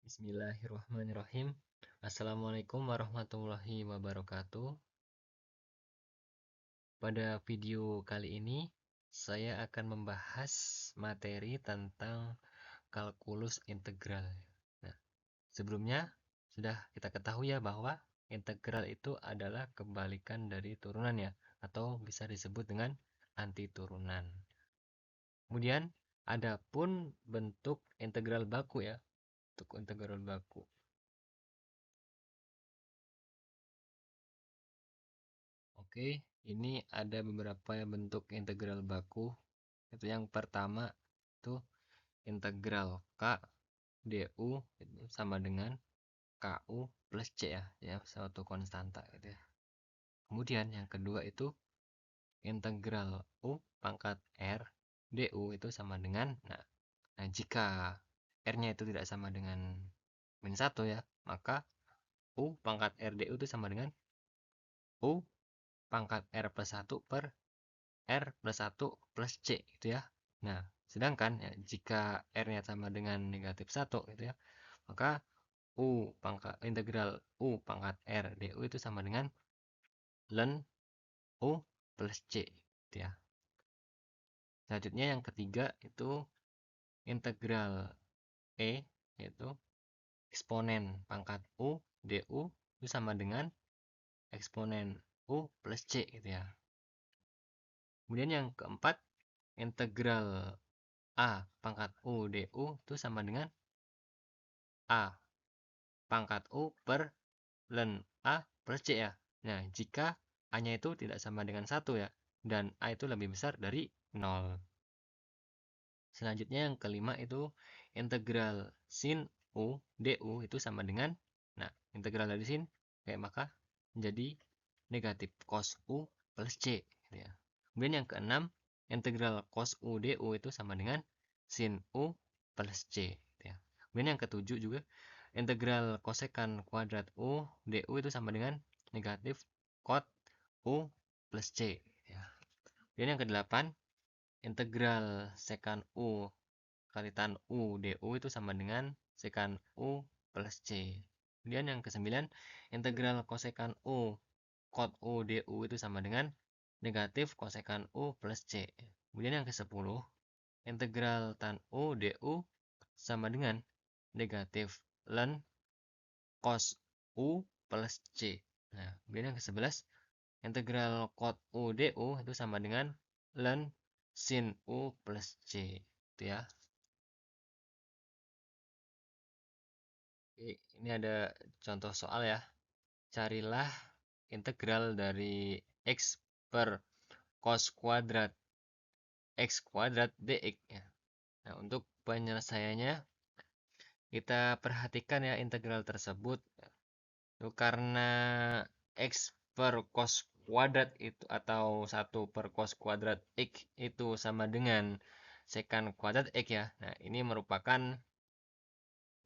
Bismillahirrahmanirrahim. Assalamualaikum warahmatullahi wabarakatuh. Pada video kali ini, saya akan membahas materi tentang kalkulus integral. Nah, sebelumnya sudah kita ketahui ya bahwa integral itu adalah kebalikan dari turunan ya, atau bisa disebut dengan anti turunan. Kemudian, ada pun bentuk integral baku ya, untuk integral baku. Oke, ini ada beberapa bentuk integral baku. Itu yang pertama itu integral K du itu sama dengan KU plus C ya, suatu konstanta gitu ya. Kemudian yang kedua itu integral U pangkat R du itu sama dengan jika R-nya itu tidak sama dengan min 1 ya, maka U pangkat R du itu sama dengan U pangkat R plus 1 per R plus 1 plus C gitu ya. Nah, sedangkan ya, jika R-nya sama dengan negatif 1 gitu ya, maka integral U pangkat R du itu sama dengan ln U plus C gitu ya. Selanjutnya yang ketiga itu integral E, yaitu eksponen pangkat U du itu sama dengan eksponen U plus C gitu ya. Kemudian yang keempat integral A pangkat U du itu sama dengan A pangkat U per ln A plus C ya. Nah, jika A-nya itu tidak sama dengan 1 ya, dan A itu lebih besar dari 0. Selanjutnya yang kelima itu integral sin U du itu sama dengan, integral dari sin, maka menjadi negatif cos U plus C. Gitu ya. Kemudian yang keenam, integral cos U du itu sama dengan sin U plus C. Gitu ya. Kemudian yang ketujuh juga, integral kosekan kuadrat U du itu sama dengan negatif cot U plus C. Ya. Kemudian yang kedelapan, integral sekan U kali tan U du itu sama dengan sekan U plus C. Kemudian yang kesembilan, integral kosekan U cot U du itu sama dengan negatif kosekan U plus C. Kemudian yang ke-10, integral tan U du sama dengan negatif ln cos U plus C. Nah, kemudian yang ke-11, integral cot U du itu sama dengan ln sin U plus C. Itu ya. Oke, ini ada contoh soal ya. Carilah integral dari x per cos kuadrat x kuadrat dx ya. Nah, untuk penyelesaiannya kita perhatikan ya integral tersebut. Itu karena x per cos kuadrat itu atau 1 per cos kuadrat x itu sama dengan sekan kuadrat x ya. Nah, ini merupakan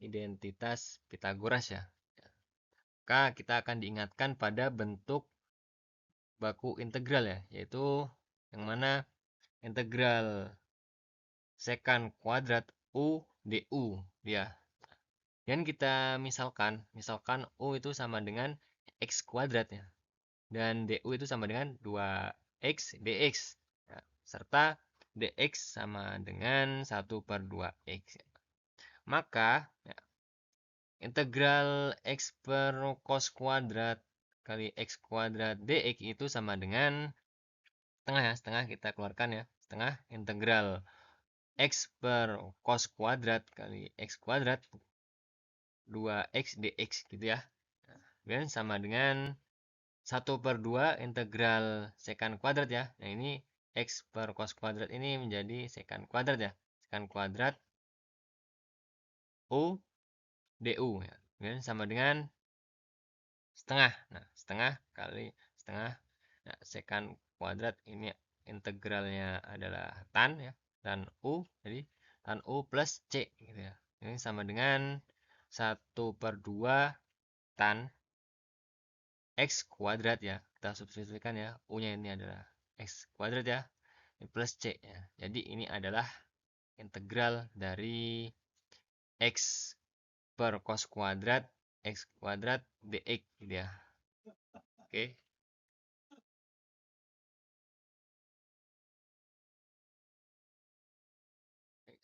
identitas Pitagoras ya. Maka kita akan diingatkan pada bentuk baku integral ya, yaitu yang mana integral sekan kuadrat U du ya. Dan kita misalkan U itu sama dengan x kuadrat ya. Dan du itu sama dengan 2x dx. Ya, serta dx sama dengan 1 per 2x. Maka ya, integral x per cos kuadrat kali x kuadrat dx itu sama dengan setengah ya, setengah kita keluarkan ya, setengah integral x per cos kuadrat kali x kuadrat 2x dx gitu ya. Dan sama dengan 1 per 2 integral sekan kuadrat ya. Nah, ini x per cos kuadrat ini menjadi sekan kuadrat ya. Sekan kuadrat U du ya. Dan sama dengan setengah. Nah, setengah kali setengah. Nah, sekan kuadrat ini integralnya adalah tan ya. Tan U. Jadi tan U plus C gitu ya. Ini sama dengan 1 per 2 tan X kuadrat ya. Kita substitusikan ya. U-nya ini adalah X kuadrat ya. Ini plus C ya. Jadi ini adalah integral dari X per cos kuadrat x kuadrat dx gitu ya. Oke.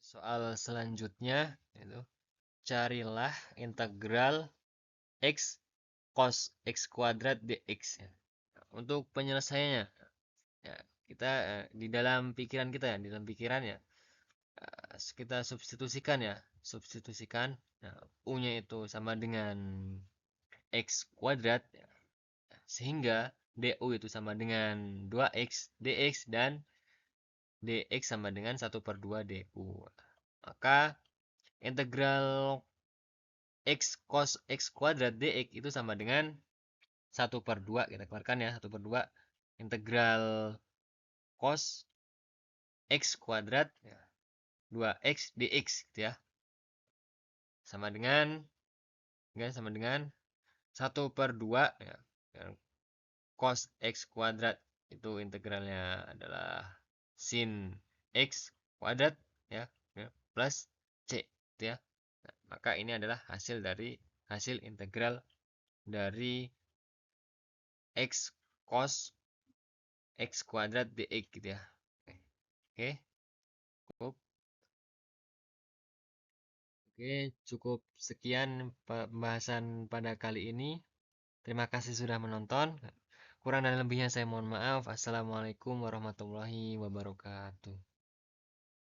Soal selanjutnya itu carilah integral x cos x kuadrat dx ya. Untuk penyelesaiannya ya, kita di dalam pikiran kita ya, di dalam pikiran ya, kita substitusikan ya, substitusikan ya, u-nya itu sama dengan x kuadrat ya, sehingga du itu sama dengan 2x dx dan dx sama dengan 1/2 du. Maka integral x cos x kuadrat dx itu sama dengan 1/2. Kita keluarkan ya, 1/2 integral cos x kuadrat ya, 2x dx gitu ya. Sama dengan 1/2 ya. Cos x kuadrat itu integralnya adalah sin x kuadrat ya, plus c gitu ya. Nah, maka ini adalah hasil integral dari x cos x kuadrat dx gitu ya. Oke, cukup. Oke, cukup sekian pembahasan pada kali ini. Terima kasih sudah menonton. Kurang dan lebihnya saya mohon maaf. Assalamualaikum warahmatullahi wabarakatuh.